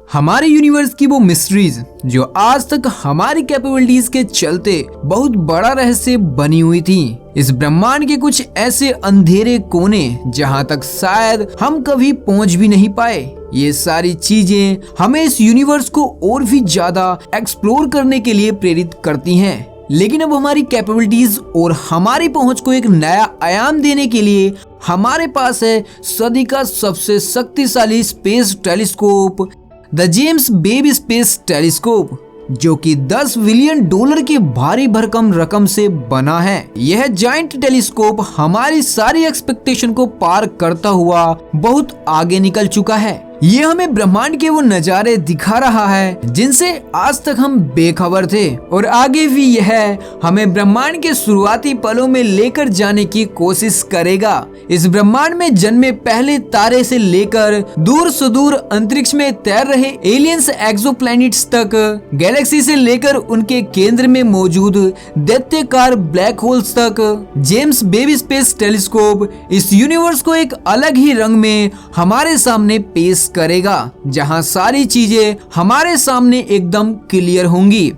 हमारे यूनिवर्स की वो मिस्ट्रीज जो आज तक हमारी कैपेबिलिटीज के चलते बहुत बड़ा रहस्य बनी हुई थी। इस ब्रह्मांड के कुछ ऐसे अंधेरे कोने जहां तक शायद हम कभी पहुंच भी नहीं पाए। ये सारी चीजें हमें इस यूनिवर्स को और भी ज्यादा एक्सप्लोर करने के लिए प्रेरित करती हैं। लेकिन अब हमारी कैपेबिलिटीज और हमारी पहुंच को एक नया आयाम देने के लिए हमारे पास है सदी का सबसे शक्तिशाली space telescope, the James Webb space telescope, जो कि $10 बिलियन की भारी भरकम रकम से बना है। यह जायंट टेलीस्कोप हमारी सारी एक्सपेक्टेशन को पार करता हुआ बहुत आगे निकल चुका है। ये हमें ब्रह्मांड के वो नजारे दिखा रहा है जिनसे आज तक हम बेखबर थे, और आगे भी यह हमें ब्रह्मांड के शुरुआती पलों में लेकर जाने की कोशिश करेगा। इस ब्रह्मांड में जन्मे पहले तारे से लेकर दूर सुदूर अंतरिक्ष में तैर रहे एलियंस एक्सोप्लैनेट्स तक, गैलेक्सी से लेकर उनके केंद्र में मौजूद दैत्याकार ब्लैक होल्स तक, जेम्स वेब स्पेस टेलीस्कोप इस यूनिवर्स को एक अलग ही रंग में हमारे सामने पेश करेगा, जहां सारी चीजें हमारे सामने एकदम क्लियर होंगी।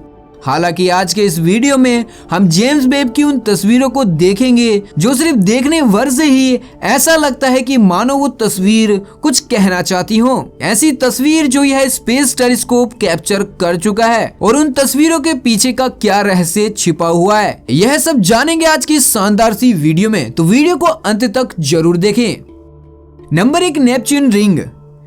हालांकि आज के इस वीडियो में हम जेम्स वेब की उन तस्वीरों को देखेंगे जो सिर्फ देखने भर से ही ऐसा लगता है कि मानो वो तस्वीर कुछ कहना चाहती हो। ऐसी तस्वीर जो यह स्पेस टेलीस्कोप कैप्चर कर चुका है, और उन तस्वीरों के पीछे का क्या रहस्य छिपा हुआ है, यह सब जानेंगे आज की शानदार सी वीडियो में। तो वीडियो को अंत तक जरूर देखें। Number 1, Neptune ring.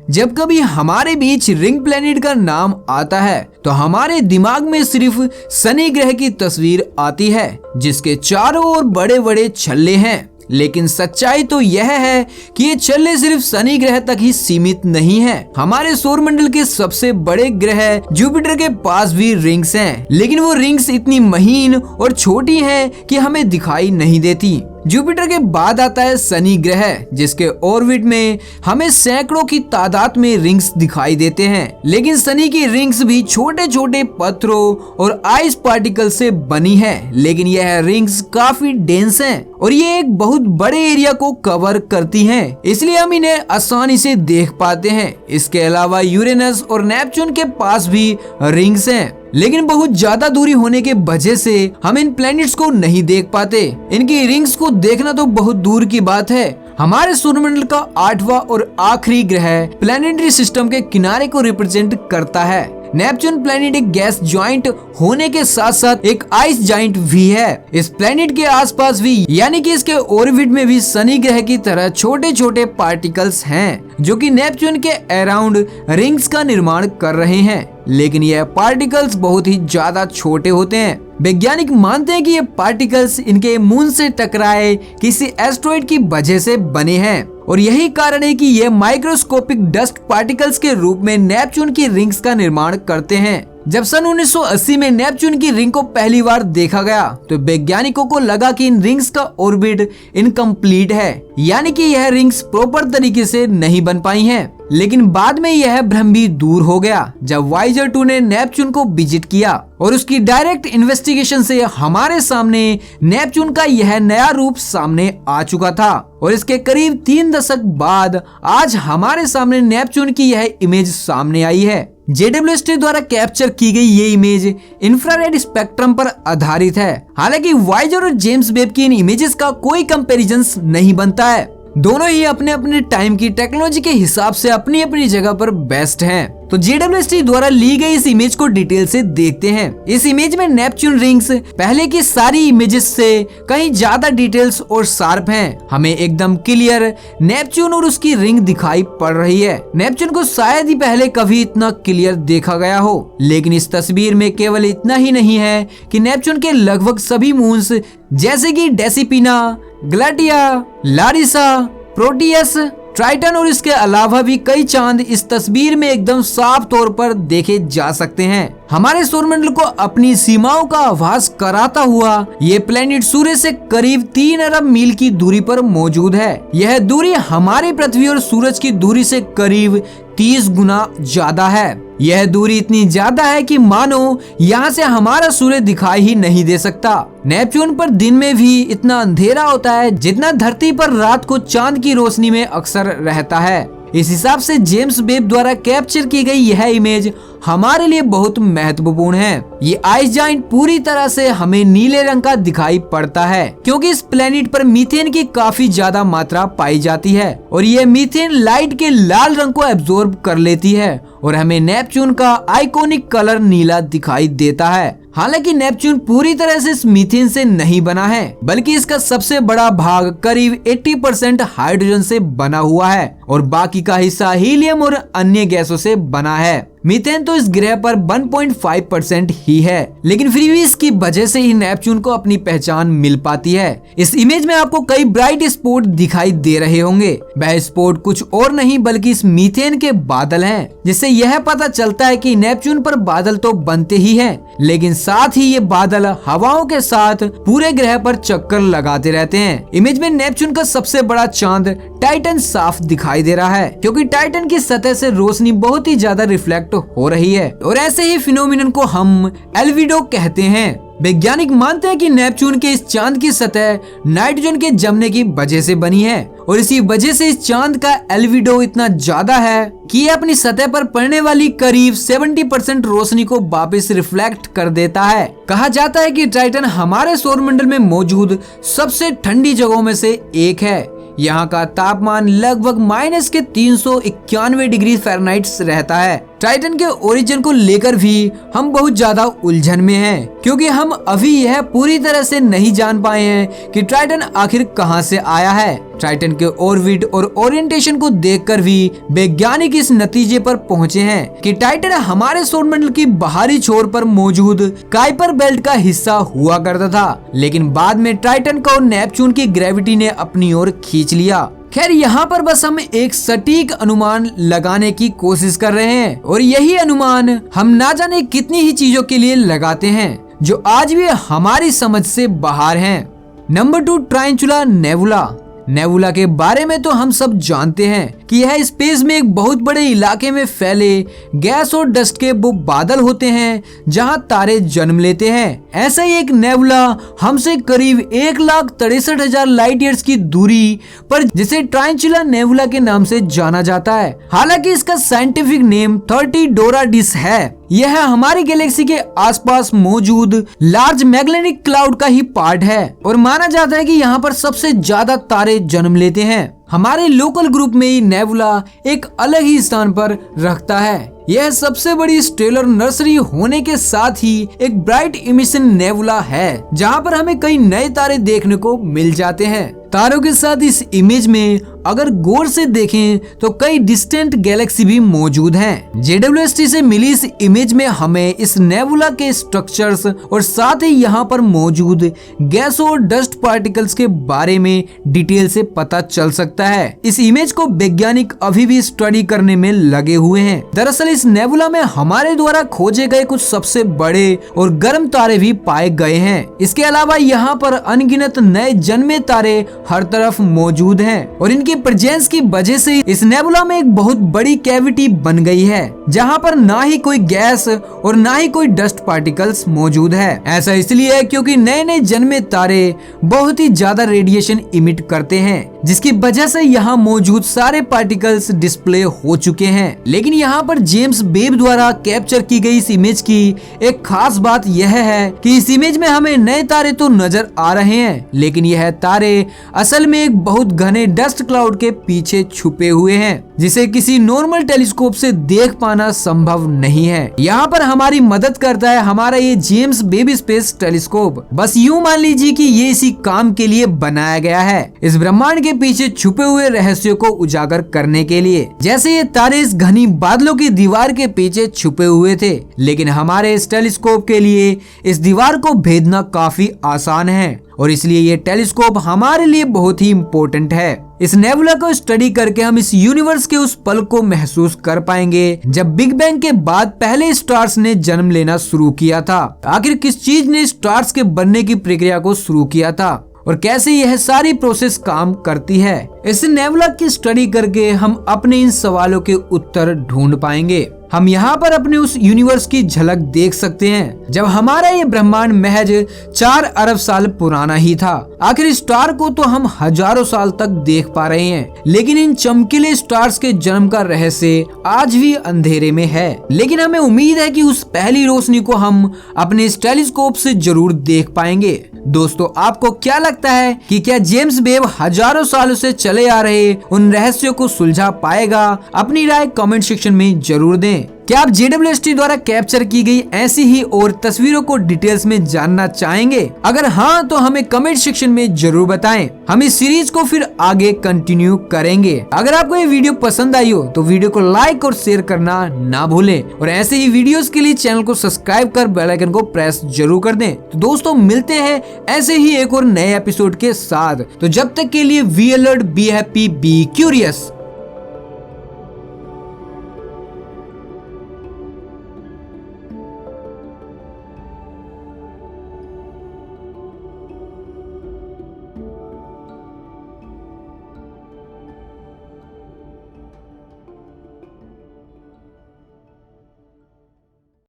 जब कभी हमारे बीच रिंग प्लेनेट का नाम आता है तो हमारे दिमाग में सिर्फ शनि ग्रह की तस्वीर आती है जिसके चारों ओर बड़े बड़े छल्ले हैं। लेकिन सच्चाई तो यह है कि ये छल्ले सिर्फ शनि ग्रह तक ही सीमित नहीं है। हमारे सौरमंडल के सबसे बड़े ग्रह जुपिटर के पास भी रिंग्स हैं, लेकिन वो रिंग्स इतनी महीन और छोटी हैं कि हमें दिखाई नहीं देती। जुपिटर के बाद आता है शनि ग्रह, जिसके ऑर्बिट में हमें सैकड़ों की तादाद में रिंग्स दिखाई देते हैं। लेकिन शनि की रिंग्स भी छोटे छोटे पत्थरों और आइस पार्टिकल से बनी है, लेकिन यह रिंग्स काफी डेंस हैं और ये एक बहुत बड़े एरिया को कवर करती हैं, इसलिए हम इन्हें आसानी से देख पाते हैं। इसके अलावा यूरेनस और नेपच्यून के पास भी रिंग्स हैं, लेकिन बहुत ज्यादा दूरी होने के वजह से हम इन प्लैनेट्स को नहीं देख पाते। इनकी रिंग्स को देखना तो बहुत दूर की बात है। हमारे सौरमंडल का 8वां और आखिरी ग्रह प्लैनेटरी सिस्टम के किनारे को रिप्रेजेंट करता है। नेपच्यून प्लैनेट एक गैस जॉइंट होने के साथ साथ एक आइस जॉइंट भी है। इस प्लैनेट के आसपास भी, यानी कि इसके ऑर्बिट में भी शनि ग्रह की तरह छोटे छोटे पार्टिकल्स हैं जो कि नेपच्यून के अराउंड रिंग्स का निर्माण कर रहे हैं, लेकिन यह पार्टिकल्स बहुत ही ज्यादा छोटे होते हैं। वैज्ञानिक मानते हैं कि ये पार्टिकल्स इनके मून से टकराए किसी एस्टेरॉइड की वजह से बने हैं, और यही कारण है कि ये माइक्रोस्कोपिक डस्ट पार्टिकल्स के रूप में नेपच्यून की रिंग्स का निर्माण करते हैं। जब सन 1980 में नेपच्यून की रिंग को पहली बार देखा गया तो वैज्ञानिकों को लगा कि इन रिंग्स का ऑर्बिट इनकम्प्लीट है, यानी कि यह रिंग्स प्रॉपर तरीके से नहीं बन पाई हैं। लेकिन बाद में यह भ्रम भी दूर हो गया जब वाइजर 2 ने नेपच्यून को विजिट किया, और उसकी डायरेक्ट इन्वेस्टिगेशन से हमारे सामने नेपच्यून का यह नया रूप सामने आ चुका था। और इसके करीब 3 दशक बाद आज हमारे सामने नेपच्यून की यह इमेज सामने आई है। JWST द्वारा कैप्चर की गई ये इमेज इंफ्रारेड स्पेक्ट्रम पर आधारित है। हालांकि वाइजर और जेम्स वेब की इन इमेजेस का कोई कंपैरिजन नहीं बनता है। दोनों ही अपने अपने टाइम की टेक्नोलॉजी के हिसाब से अपनी अपनी जगह पर बेस्ट हैं। तो JWST द्वारा ली गई इस इमेज को डिटेल से देखते हैं। इस इमेज में नेपच्यून रिंग्स पहले की सारी इमेजेस से कहीं ज्यादा डिटेल्स और शार्प हैं। हमें एकदम क्लियर नेपच्यून और उसकी रिंग दिखाई पड़ रही है। नेपच्यून को शायद ही पहले कभी इतना क्लियर देखा गया हो, लेकिन इस तस्वीर में केवल इतना ही नहीं है कि नेपच्यून के लगभग सभी मून्स जैसे कि डेसिपिना, ग्लाटिया, लारिसा, प्रोटियस, ट्राइटन और इसके अलावा भी कई चांद इस तस्वीर में एकदम साफ तौर पर देखे जा सकते हैं। हमारे सौरमंडल को अपनी सीमाओं का आभास कराता हुआ ये प्लेनेट सूर्य से करीब 3 अरब मील की दूरी पर मौजूद है। यह दूरी हमारी पृथ्वी और सूरज की दूरी से करीब 30 गुना ज्यादा है। यह दूरी इतनी ज्यादा है कि मानो यहाँ से हमारा सूर्य दिखाई ही नहीं दे सकता। नेपच्यून पर दिन में भी इतना अंधेरा होता है जितना धरती पर रात को चांद की रोशनी में अक्सर रहता है। इस हिसाब से जेम्स वेब द्वारा कैप्चर की गई यह इमेज हमारे लिए बहुत महत्वपूर्ण है। ये आइस जाइंट पूरी तरह से हमें नीले रंग का दिखाई पड़ता है क्योंकि इस प्लेनेट पर मीथेन की काफी ज्यादा मात्रा पाई जाती है और ये मीथेन लाइट के लाल रंग को एब्जॉर्ब कर लेती है और हमें नेपच्यून का आइकॉनिक कलर नीला दिखाई देता है। हालांकि नेपच्यून पूरी तरह से इस मीथेन से नहीं बना है, बल्कि इसका सबसे बड़ा भाग करीब 80% हाइड्रोजन से बना हुआ है और बाकी का हिस्सा हीलियम और अन्य गैसों से बना है। मीथेन तो इस ग्रह पर 1.5% ही है, लेकिन फिर भी इसकी वजह से ही नेपच्यून को अपनी पहचान मिल पाती है। इस इमेज में आपको कई ब्राइट स्पॉट दिखाई दे रहे होंगे। वह स्पॉट कुछ और नहीं बल्कि इस मीथेन के बादल हैं, जिससे यह पता चलता है कि नेपच्यून पर बादल तो बनते ही हैं, लेकिन साथ ही ये बादल हवाओं के साथ पूरे ग्रह पर चक्कर लगाते रहते हैं। इमेज में नेपच्यून का सबसे बड़ा चांद टाइटन साफ दिखाई दे रहा है क्योंकि टाइटन की सतह से रोशनी बहुत ही ज्यादा रिफ्लेक्ट हो रही है और ऐसे ही फिनोमिनन को हम एल्विडो कहते हैं। वैज्ञानिक मानते हैं कि नेपच्यून के इस चांद की सतह नाइट्रोजन के जमने की वजह से बनी है और इसी वजह से इस चांद का एल्विडो इतना ज्यादा है कि ये अपनी सतह पर पड़ने वाली करीब 70% रोशनी को वापस रिफ्लेक्ट कर देता है। कहा जाता है कि टाइटन हमारे सौरमंडल में मौजूद सबसे ठंडी जगहों में से एक है। यहाँ का तापमान लगभग -391 डिग्री फ़ारेनहाइट रहता है। टाइटन के ओरिजिन को लेकर भी हम बहुत ज्यादा उलझन में हैं, क्योंकि हम अभी यह पूरी तरह से नहीं जान पाए हैं कि टाइटन आखिर कहां से आया है। टाइटन के ऑर्बिट और ओरिएंटेशन को देखकर भी वैज्ञानिक इस नतीजे पर पहुंचे हैं कि टाइटन हमारे सौरमंडल की बाहरी छोर पर मौजूद काइपर बेल्ट का हिस्सा हुआ करता था, लेकिन बाद में टाइटन को नेपच्यून की ग्रेविटी ने अपनी ओर खींच लिया। खैर, यहाँ पर बस हम एक सटीक अनुमान लगाने की कोशिश कर रहे हैं और यही अनुमान हम ना जाने कितनी ही चीजों के लिए लगाते हैं जो आज भी हमारी समझ से बाहर हैं। Number 2, tarantula nebula. नेबुला के बारे में तो हम सब जानते हैं कि यह स्पेस में एक बहुत बड़े इलाके में फैले गैस और डस्ट के वो बादल होते हैं जहां तारे जन्म लेते हैं। ऐसा ही एक नेबुला हमसे करीब 1,63,000 लाइट ईयर्स की दूरी पर जिसे टारंटुला नेबुला के नाम से जाना जाता है। हालांकि इसका साइंटिफिक नेम 30 डोराडिस है। यह हमारी गैलेक्सी के आसपास मौजूद लार्ज मैग्नेटिक क्लाउड का ही पार्ट है और माना जाता है कि यहाँ पर सबसे ज्यादा तारे जन्म लेते हैं। हमारे लोकल ग्रुप में ही नेबुला एक अलग ही स्थान पर रखता है। यह सबसे बड़ी स्टेलर नर्सरी होने के साथ ही एक ब्राइट इमिशन नेबुला है, जहां पर हमें कई नए तारे देखने को मिल जाते हैं। तारों के साथ इस इमेज में अगर गौर से देखें तो कई डिस्टेंट गैलेक्सी भी मौजूद हैं। JWST से मिली इस इमेज में हमें इस नेबुला के स्ट्रक्चर्स और साथ ही यहाँ पर मौजूद गैसों और डस्ट पार्टिकल्स के बारे में डिटेल से पता चल सकता है। इस इमेज को वैज्ञानिक अभी भी स्टडी करने में लगे हुए हैं। दरअसल इस नेबुला में हमारे द्वारा खोजे गए कुछ सबसे बड़े और गर्म तारे भी पाए गए हैं। इसके अलावा यहाँ पर अनगिनत नए जन्मे तारे हर तरफ मौजूद हैं और इनकी प्रेजेंस की वजह से इस नेबुला में एक बहुत बड़ी कैविटी बन गई है, जहां पर ना ही कोई गैस और ना ही कोई डस्ट पार्टिकल्स मौजूद है। ऐसा इसलिए है क्योंकि नए नए जन्मे तारे बहुत ही ज्यादा रेडिएशन इमिट करते हैं, जिसकी वजह से यहाँ मौजूद सारे पार्टिकल्स डिस्प्ले हो चुके हैं। लेकिन यहाँ पर जेम्स वेब द्वारा कैप्चर की गई इस इमेज की एक खास बात यह है कि इस इमेज में हमें नए तारे तो नजर आ रहे हैं, लेकिन यह तारे असल में एक बहुत घने डस्ट क्लाउड के पीछे छुपे हुए हैं, जिसे किसी नॉर्मल टेलीस्कोप से देख पाना संभव नहीं है। यहाँ पर हमारी मदद करता है हमारा ये जेम्स वेब स्पेस टेलीस्कोप। बस यूं मान लीजिए कि ये इसी काम के लिए बनाया गया है, इस ब्रह्मांड के पीछे छुपे हुए रहस्यों को उजागर करने के लिए। जैसे ये तारे इस घनी बादलों की दीवार के पीछे छुपे हुए थे, लेकिन हमारे इस टेलीस्कोप के लिए इस दीवार को भेदना काफी आसान है और इसलिए ये टेलीस्कोप हमारे लिए बहुत ही इम्पोर्टेंट है। इस नेबुला को स्टडी करके हम इस यूनिवर्स के उस पल को महसूस कर पाएंगे जब बिग बैंग के बाद पहले स्टार्स ने जन्म लेना शुरू किया था। आखिर किस चीज ने स्टार्स के बनने की प्रक्रिया को शुरू किया था और कैसे यह सारी प्रोसेस काम करती है। इस नेबुला की स्टडी करके हम अपने इन सवालों के उत्तर ढूंढ पाएंगे। हम यहाँ पर अपने उस यूनिवर्स की झलक देख सकते हैं जब हमारा ये ब्रह्मांड महज 4 अरब साल पुराना ही था। आखिर स्टार को तो हम हजारों साल तक देख पा रहे हैं, लेकिन इन चमकीले स्टार्स के जन्म का रहस्य आज भी अंधेरे में है। लेकिन हमें उम्मीद है कि उस पहली रोशनी को हम अपने टेलीस्कोप से जरूर देख पाएंगे। दोस्तों, आपको क्या लगता है कि क्या जेम्स वेब हजारों सालों से चले आ रहे उन रहस्यों को सुलझा पाएगा? अपनी राय कमेंट सेक्शन में जरूर दें। क्या आप JWST द्वारा कैप्चर की गई ऐसी ही और तस्वीरों को डिटेल्स में जानना चाहेंगे? अगर हाँ, तो हमें कमेंट सेक्शन में जरूर बताएं। हम इस सीरीज को फिर आगे कंटिन्यू करेंगे। अगर आपको ये वीडियो पसंद आई हो तो वीडियो को लाइक और शेयर करना ना भूलें, और ऐसे ही वीडियोस के लिए चैनल को सब्सक्राइब कर बेल आइकन को प्रेस जरूर कर दें। तो दोस्तों, मिलते हैं ऐसे ही एक और नए एपिसोड के साथ। तो जब तक के लिए be alert, be happy, be curious.